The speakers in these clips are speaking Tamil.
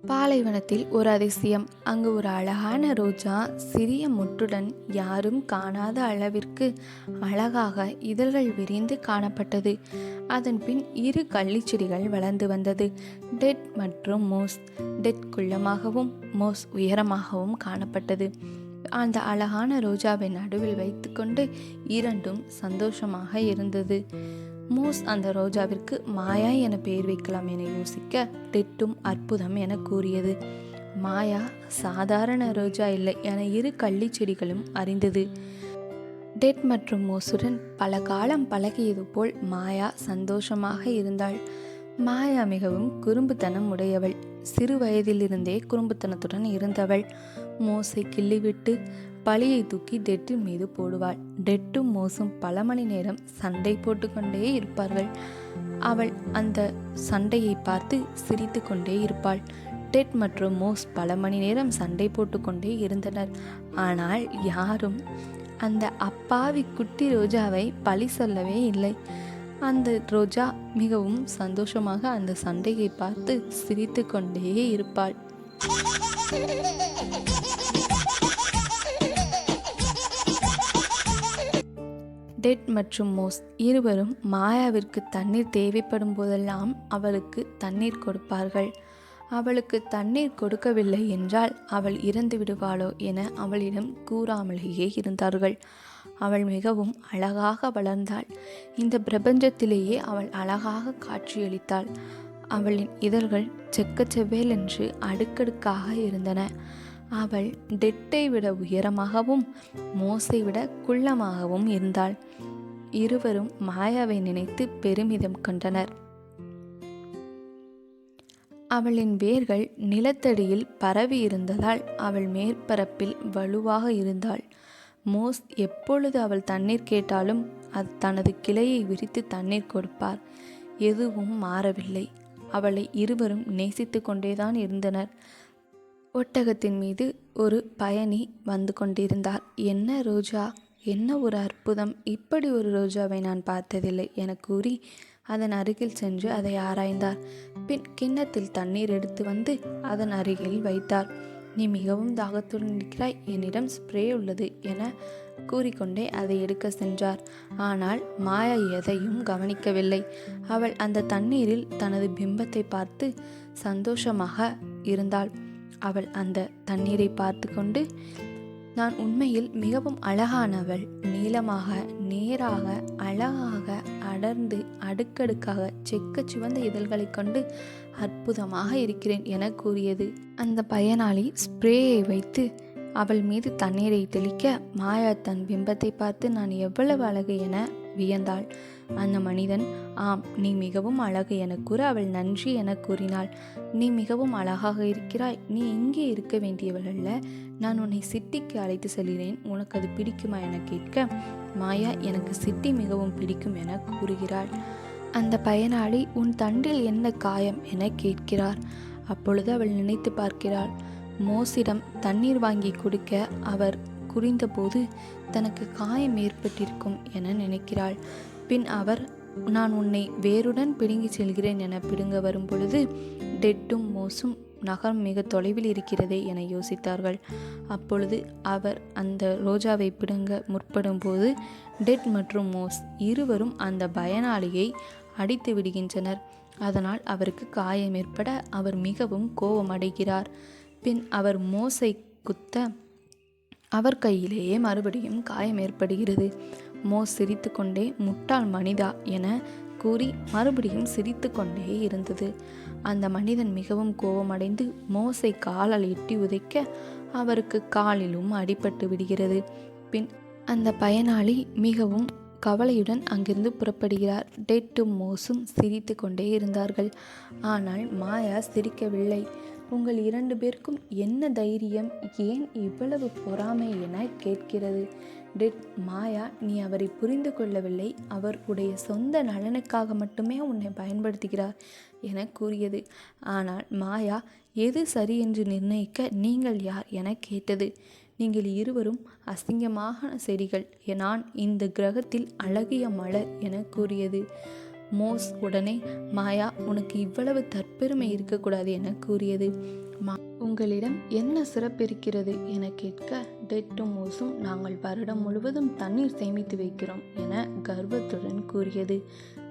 பாலைவனத்தில் ஒரு அதிசயம். அங்கு ஒரு அழகான ரோஜா சிறிய மொட்டுடன் யாரும் காணாத அளவிற்கு அழகாக இதழ்கள் விரிந்து காணப்பட்டது. அதன் பின் இரு கள்ளிச்செடிகள் வளர்ந்து வந்தது. டெட் மற்றும் மோஸ். டெட் குள்ளமாகவும் மோஸ் உயரமாகவும் காணப்பட்டது. அந்த அழகான ரோஜாவின் நடுவில் வைத்துக்கொண்டு இரண்டும் சந்தோஷமாக இருந்தது. மூஸ் அந்த ரோஜாவிற்கு மாயா என பெயர் வைக்கலாம் என யோசிக்க, டெட்டும் அற்புதம் என கூறியது. மாயா சாதாரண ரோஜா இல்லை என இரு கள்ளிச்செடிகளும் அறிந்தது. டெட் மற்றும் மோசுடன் பல காலம் பழகியது போல் மாயா சந்தோஷமாக இருந்தாள். மாயா மிகவும் குறும்புத்தனம் உடையவள். சிறு வயதிலிருந்தே குறும்புத்தனத்துடன் இருந்தவள். மோஸை கிள்ளிவிட்டு பழியை தூக்கி டெட்டின் மீது போடுவாள். டெட்டும் மோஸும் பல மணி நேரம் சண்டை போட்டுக்கொண்டே இருப்பார்கள். அவள் அந்த சண்டையை பார்த்து சிரித்து கொண்டே இருப்பாள். டெட் மற்றும் மோஸ் பல மணி நேரம் சண்டை போட்டுக்கொண்டே இருந்தனர். ஆனால் யாரும் அந்த அப்பாவி குட்டி ரோஜாவை பழி சொல்லவே இல்லை. அந்த ரோஜா மிகவும் சந்தோஷமாக அந்த சண்டையை பார்த்து சிரித்து கொண்டே இருப்பாள். டெட் மற்றும் மோஸ் இருவரும் மாயாவிற்கு தண்ணீர் தேவைப்படும் போதெல்லாம் அவளுக்கு தண்ணீர் கொடுப்பார்கள். அவளுக்கு தண்ணீர் கொடுக்கவில்லை என்றால் அவள் இறந்து விடுவாளோ என அவளிடம் கூறாமலேயே இருந்தார்கள். அவள் மிகவும் அழகாக வளர்ந்தாள். இந்த பிரபஞ்சத்திலேயே அவள் அழகாக காட்சியளித்தாள். அவளின் இதழ்கள் செக்கச்செவ்வேல் என்று அடுக்கடுக்காக இருந்தன. அவள் டெட்டை விட உயரமாகவும் மோஸை விட குள்ளமாகவும் இருந்தாள். இருவரும் மாயாவை நினைத்து பெருமிதம் கொண்டனர். அவளின் வேர்கள் நிலத்தடியில் பரவி இருந்ததால் அவள் மேற்பரப்பில் வலுவாக இருந்தாள். மோஸ் எப்பொழுது அவள் தண்ணீர் கேட்டாலும் அது தனது கிளையை விரித்து தண்ணீர் கொடுப்பார். எதுவும் மாறவில்லை. அவளை இருவரும் நேசித்து கொண்டேதான் இருந்தனர். ஒட்டகத்தின் மீது ஒரு பயணி வந்து கொண்டிருந்தார். என்ன ரோஜா, என்ன ஒரு அற்புதம்! இப்படி ஒரு ரோஜாவை நான் பார்த்ததில்லை என கூறி அதன் அருகில் சென்று அதை ஆராய்ந்தார். பின் கிண்ணத்தில் தண்ணீர் எடுத்து வந்து அதன் அருகில் வைத்தார். நீ மிகவும் தாகத்துடன் இருக்கிறாய், என்னிடம் ஸ்ப்ரே உள்ளது என கூறிக்கொண்டே அதை எடுக்க சென்றார். ஆனால் மாயா எதையும் கவனிக்கவில்லை. அவள் அந்த தண்ணீரில் தனது பிம்பத்தை பார்த்து சந்தோஷமாக இருந்தாள். அவள் அந்த தண்ணீரை பார்த்து கொண்டு, நான் உண்மையில் மிகவும் அழகானவள், நீளமாக நேராக அழகாக அடர்ந்து அடுக்கடுக்காக செக்க சிவந்த இதழ்களை கொண்டு அற்புதமாக இருக்கிறேன் என கூறியது. அந்த பயனாளி ஸ்ப்ரேயை வைத்து அவள் மீது தண்ணீரை தெளிக்க மாயா தன் பிம்பத்தை பார்த்து நான் எவ்வளவு அழகு என வியந்தாள். அந்த மனிதன், ஆம், நீ மிகவும் அழகு என கூற அவள் நன்றி என கூறினாள். நீ மிகவும் அழகாக இருக்கிறாய், நீ இங்கே இருக்க வேண்டியவள் அல்ல, நான் உன்னை சிட்டிக்கு அழைத்து செல்கிறேன், உனக்கு அது பிடிக்குமா என கேட்க மாயா எனக்கு சிட்டி மிகவும் பிடிக்கும் என கூறுகிறாள். அந்த பயனாளி உன் தண்டில் என்ன காயம் என கேட்கிறார். அப்பொழுது அவள் நினைத்து பார்க்கிறாள். மோஸிடம் தண்ணீர் வாங்கி குடிக்க அவர் குறிந்தபோது தனக்கு காயம் ஏற்பட்டிருக்கும் என நினைக்கிறாள். பின் அவர், நான் உன்னை வேருடன் பிடுங்கி செல்கிறேன் என பிடுங்க வரும் பொழுது டெட்டும் மோஸும் நகரம் மிக தொலைவில் இருக்கிறதே என யோசித்தார்கள். அப்பொழுது அவர் அந்த ரோஜாவை பிடுங்க முற்படும் போது டெட் மற்றும் மோஸ் இருவரும் அந்த பயனாளியை அடித்து விடுகின்றனர். அதனால் அவருக்கு காயம் ஏற்பட அவர் மிகவும் கோபமடைகிறார். பின் அவர் மோஸை குத்த அவர் கையிலேயே மறுபடியும் காயம் ஏற்படுகிறது. மோஸ் சிரித்து கொண்டே முட்டாள் மனிதா என கூறி மறுபடியும் சிரித்து கொண்டே இருந்தது. அந்த மனிதன் மிகவும் கோபமடைந்து மோஸை காலால் எட்டி உதைக்க அவருக்கு காலிலும் அடிபட்டு விடுகிறது. பின் அந்த பயனாளி மிகவும் கவலையுடன் அங்கிருந்து புறப்படுகிறார். டெட்டும் மோஸும் சிரித்து கொண்டே இருந்தார்கள். ஆனால் மாயா சிரிக்கவில்லை. உங்கள் இரண்டு பேருக்கும் என்ன தைரியம், ஏன் இவ்வளவு பொறாமை என கேட்கிறது. டெட், மாயா, நீ அவரை புரிந்து கொள்ளவில்லை, அவர் உடைய சொந்த நலனுக்காக மட்டுமே உன்னை பயன்படுத்துகிறார் என கூறியது. ஆனால் மாயா எது சரி என்று நிர்ணயிக்க நீங்கள் யார் என கேட்டது. நீங்கள் இருவரும் அசிங்கமான செடிகள், நான் இந்த கிரகத்தில் அழகிய மலர் என கூறியது. மோஸ் உடனே, மாயா, உனக்கு இவ்வளவு தற்பெருமை இருக்கக்கூடாது என கூறியது. உங்களிடம் என்ன சிறப்பிருக்கிறது என கேட்க, டெட்டும் மோஸும் நாங்கள் வருடம் முழுவதும் தண்ணீர் சேமித்து வைக்கிறோம் என கர்வத்துடன் கூறியது.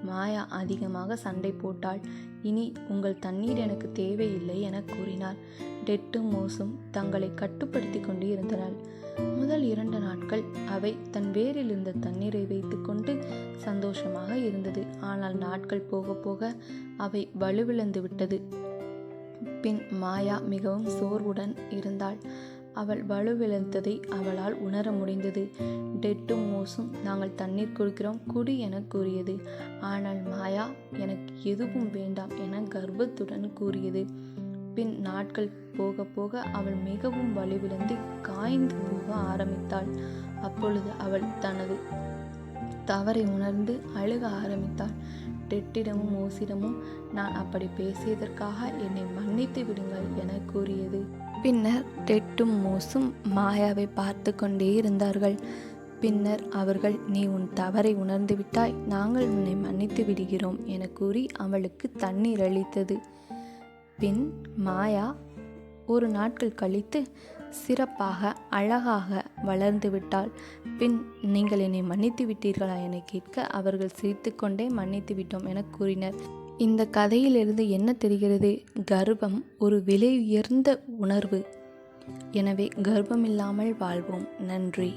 மாயா அதிகமாக சண்டை போட்டாள். இனி உங்கள் தண்ணீர் எனக்கு தேவையில்லை என கூறினார். டெட்டும் மோஸும் தங்களை கட்டுப்படுத்தி கொண்டு இருந்தனர். முதல் 2 நாட்கள் அவை தன் வேரில் இருந்த தண்ணீரை வைத்து கொண்டு சந்தோஷமாக இருந்தது. ஆனால் நாட்கள் போக போக அவை வலுவிழந்து விட்டது. பின் மாயா மிகவும் சோர்வுடன் இருந்தாள். அவள் வலுவிழந்ததை அவளால் உணர முடிந்தது. டெட்டும் மோஸும் நாங்கள் தண்ணீர் கொடுக்கிறோம், குடி என கூறியது. ஆனால் மாயா எனக்கு எதுவும் வேண்டாம் என கர்வத்துடன் கூறியது. பின் நாட்கள் போக போக அவள் மிகவும் வலுவிழந்து காய்ந்து போக ஆரம்பித்தாள். அப்பொழுது அவள் தனது தவறை உணர்ந்து அழுக ஆரம்பித்தாள். டெட்டிடமும் மோஸிடமும் நான் அப்படி பேசியதற்காக என்னை மன்னித்து விடுங்கள் என கூறியது. பின்னர் டெட்டும் மோஸும் மாயாவை பார்த்து கொண்டே இருந்தார்கள். பின்னர் அவர்கள், நீ உன் தவறை உணர்ந்து விட்டாய், நாங்கள் உன்னை மன்னித்து விடுகிறோம் என கூறி அவளுக்கு தண்ணீர் அளித்தது. பின் மாயா ஒரு நாட்கள் கழித்து சிறப்பாக அழகாக வளர்ந்து விட்டாள். பின் நீங்கள் என்னை மன்னித்து விட்டீர்களா என கேட்க அவர்கள் சிரித்துக்கொண்டே மன்னித்து விட்டோம் என கூறினர். இந்த கதையிலிருந்து என்ன தெரிகிறது? கர்வம் ஒரு விலை உயர்ந்த உணர்வு. எனவே கர்வமில்லாமல் வாழ்வோம். நன்றி.